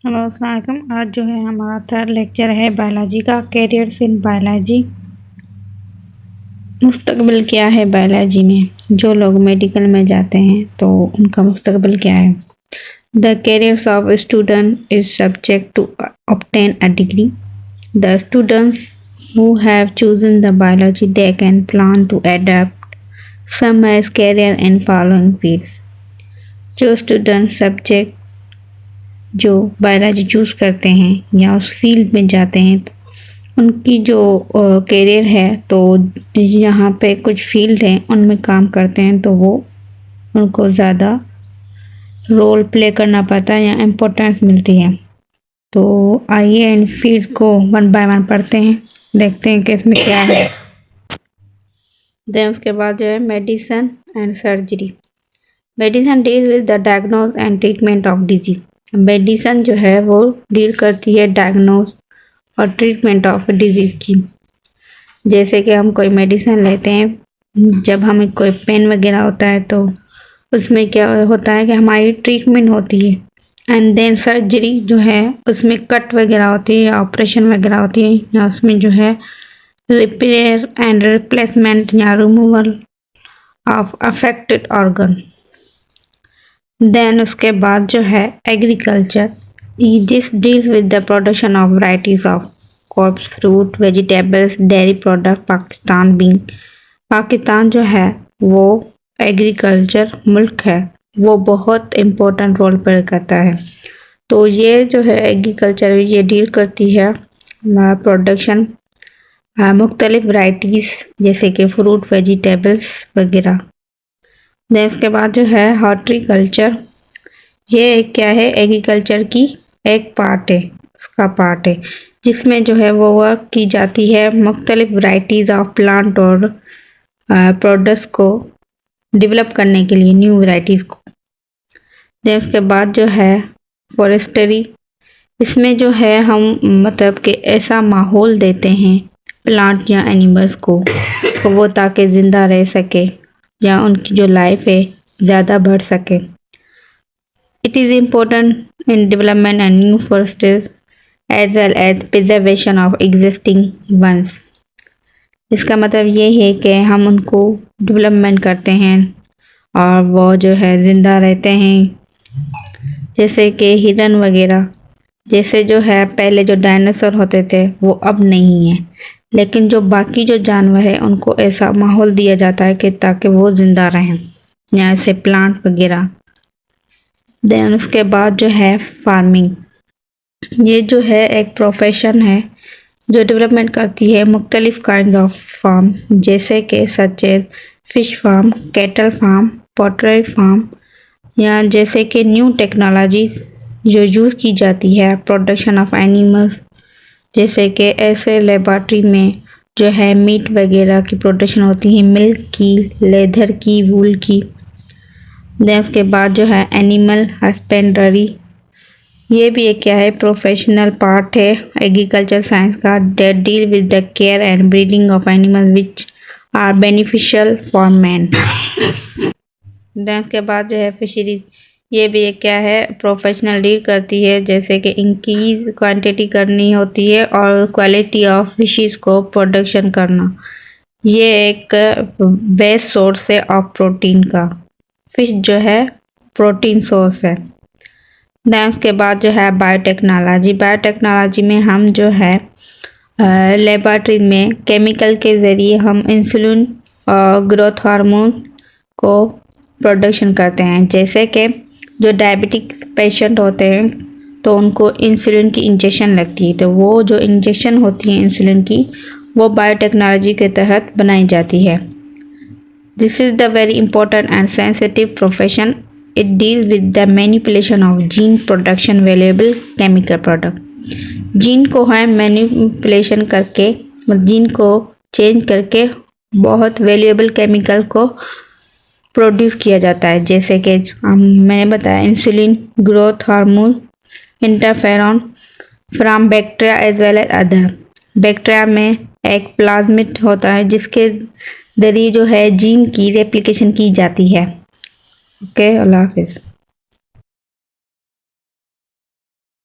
Hello अस्सलाम वालेकुम। आज जो है हमारा थर्ड लेक्चर है बायोलॉजी का, कैरियर्स इन बायोलॉजी। मुस्तकबिल क्या है बायोलॉजी में? जो लोग मेडिकल में जाते हैं तो उनका मुस्तकबिल क्या है? The careers of student is subject to obtain a degree. The students who have chosen the biology they can plan to adapt some as career in following fields. जो स्टूडेंट सब्जेक्ट जो बायोलॉजी चूज करते हैं या उस field में जाते हैं तो उनकी जो करियर है, तो यहाँ पे कुछ फील्ड हैं उनमें काम करते हैं तो वो उनको ज़्यादा रोल प्ले करना पड़ता है या इम्पोर्टेंस मिलती है। तो आइए इन फील्ड को वन बाय वन पढ़ते हैं, देखते हैं कि इसमें क्या है। देन उसके बाद जो है medicine and surgery. Medicine deal with the diagnose and treatment of disease. Medicine जो है वो डील करती है डायग्नोज और ट्रीटमेंट ऑफ डिजीज की। जैसे कि हम कोई मेडिसिन लेते हैं, जब हमें कोई पेन वगैरह होता है तो उसमें क्या होता है कि हमारी ट्रीटमेंट होती है। एंड देन सर्जरी जो है उसमें कट वगैरह होती है, ऑपरेशन वगैरह होती है, या उसमें जो है रिपेयर एंड रिप्लेसमेंट या removal of affected organ. Then उसके बाद जो है agriculture. This deals with the production of varieties of crops, fruit, vegetables, dairy product. Pakistan जो है वो एग्रीकल्चर मुल्क है, वो बहुत इम्पोर्टेंट रोल प्ले करता है। तो ये जो है एग्रीकल्चर ये डील करती है प्रोडक्शन मुख्तलिफ वैरायटीज़ जैसे कि फ्रूट, वेजिटेबल्स वगैरह। देन उसके बाद जो है हॉर्टिकल्चर, ये क्या है? एग्रीकल्चर की एक पार्ट है, उसका पार्ट है, जिसमें जो है वो वर्क की जाती है मुख्तलिफ वैरायटीज़ ऑफ प्लांट और प्रोडक्ट्स को डेवलप करने के लिए, न्यू वैरायटीज़ को। देन उसके बाद जो है फॉरेस्ट्री, इसमें जो है हम मतलब कि ऐसा माहौल देते हैं प्लांट या एनिमल्स को तो वो ताकि ज़िंदा रह सके या उनकी जो लाइफ है ज़्यादा बढ़ सके। It is important in development and new forests as well as preservation of existing ones. इसका मतलब ये है कि हम उनको डेवलपमेंट करते हैं और वो जो है ज़िंदा रहते हैं, जैसे कि हिरन वगैरह। जैसे जो है पहले जो डायनासोर होते थे वो अब नहीं है, लेकिन जो बाकी जो जानवर है उनको ऐसा माहौल दिया जाता है कि ताकि वो ज़िंदा रहें, या ऐसे प्लांट वगैरह। देन उसके बाद जो है फार्मिंग, ये जो है एक प्रोफेशन है जो डेवलपमेंट करती है मुख्तलिफ काइंड ऑफ फार्म, जैसे कि such as fish farm, cattle farm, poultry farm, या जैसे कि न्यू टेक्नोलॉजी जो यूज़ की जाती है प्रोडक्शन ऑफ एनिमल्स, जैसे कि ऐसे लेबॉर्ट्री में जो है मीट वगैरह की प्रोडक्शन होती है, मिल्क की, लेदर की, वूल की। देन उसके बाद जो है एनिमल हस्बेंड्री, ये भी एक क्या है? प्रोफेशनल पार्ट है एग्रीकल्चर साइंस का, that deal with the care and breeding of animals which are beneficial for man. Then उसके बाद जो है फिशरीज, ये भी एक क्या है? प्रोफेशनल डील करती है, जैसे कि इंक्रीज क्वांटिटी करनी होती है और क्वालिटी ऑफ फिशेस को प्रोडक्शन करना। ये एक बेस्ट सोर्स है ऑफ प्रोटीन का। फिश जो है प्रोटीन सोर्स है। देन उसके बाद जो है बायोटेक्नोलॉजी में हम जो है लेबॉर्ट्री में केमिकल के ज़रिए हम इंसुलिन और ग्रोथ हार्मोन को प्रोडक्शन करते हैं। जैसे कि जो डायबिटिक पेशेंट होते हैं तो उनको इंसुलिन की इंजेक्शन लगती है, तो वो जो इंजेक्शन होती है इंसुलिन की वो बायोटेक्नोलॉजी के तहत बनाई जाती है। This is the very important and sensitive profession. It deal with the manipulation of gene production variable chemical product. Gene को है मैनिपुलेशन करके, जीन को चेंज करके बहुत वैल्यूएबल केमिकल को प्रोड्यूस किया जाता है, जैसे कि मैंने बताया insulin, growth hormone, interferon from bacteria as well as other. Bacteria में एक प्लाज्मिड होता है जिसके जरिए जो है जीन की रेप्लिकेशन की जाती है। ओके, अल्लाह हाफिज़।